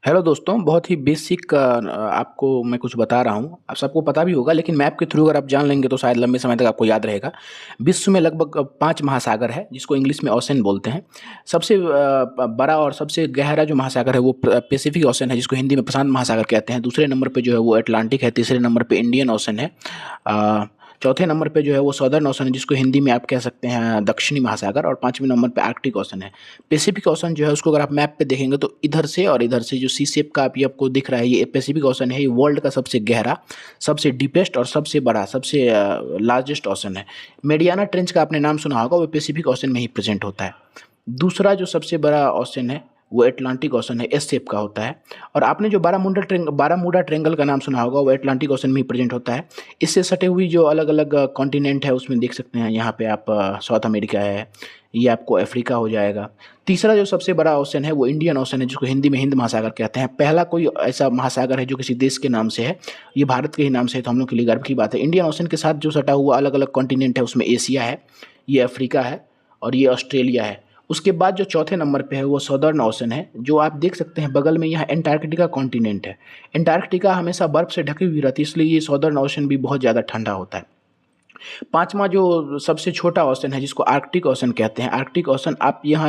Hello दोस्तों, बहुत ही basic आपको मैं कुछ बता रहा हूँ। आप सबको पता भी होगा, लेकिन मैप के थ्रू अगर आप जान लेंगे तो शायद लंबे समय तक आपको याद रहेगा। विश्व में लगभग 5 महासागर है, जिसको इंग्लिश में ओशन बोलते हैं। सबसे बड़ा और सबसे गहरा जो महासागर है वो पैसिफिक ओशन है, जिसको हिंदी में प्रशांत महासागर कहते हैं। दूसरे नंबर पे जो है वो अटलांटिक है। तीसरे नंबर पे इंडियन ओशन है। चौथे नंबर पे जो है वो सदर्न ओशन है, जिसको हिंदी में आप कह सकते हैं दक्षिणी महासागर। और पाँचवें नंबर पे आर्कटिक ओशन है। पैसिफिक ओशन जो है उसको अगर आप मैप पे देखेंगे तो इधर से और इधर से जो सी शेप का आप ये आपको दिख रहा है, ये पैसिफिक ओशन है। ये वर्ल्ड का सबसे गहरा, सबसे डीपेस्ट और सबसे बड़ा, सबसे लार्जेस्ट ओशन है। मेरियाना ट्रेंच का आपने नाम सुना होगा, वो पैसिफिक ओशन में ही प्रेजेंट होता है। दूसरा जो सबसे बड़ा ओशन है वो एटलांटिक ओशन है, एस शेप का होता है। और आपने जो बारामूडा ट्रेंगल का नाम सुना होगा, वो एटलांटिक ओशन में ही प्रेजेंट होता है। इससे सटे हुई जो अलग अलग कॉन्टिनेंट है उसमें देख सकते हैं, यहाँ पे आप साउथ अमेरिका है, ये आपको अफ्रीका हो जाएगा। तीसरा जो सबसे बड़ा ओशन है वो इंडियन ओशन है, जिसको हिंदी में हिंद महासागर कहते हैं। पहला कोई ऐसा महासागर है जो किसी देश के नाम से है, ये भारत के ही नाम से है, तो हम लोग के लिए गर्व की बात है। इंडियन ओशन के साथ जो सटा हुआ अलग अलग कॉन्टिनेंट है उसमें एशिया है, ये अफ्रीका है और ये ऑस्ट्रेलिया है। उसके बाद जो चौथे नंबर पे है वो सदर्न ओशन है, जो आप देख सकते हैं बगल में, यहाँ एंटार्कटिका कॉन्टिनेंट है। एंटार्कटिका हमेशा बर्फ से ढकी हुई रहती है, इसलिए ये सदर्न ओशन भी बहुत ज़्यादा ठंडा होता है। पांचवा जो सबसे छोटा ओशन है, जिसको आर्कटिक ओशन कहते हैं, आर्कटिक ओशन आप यहाँ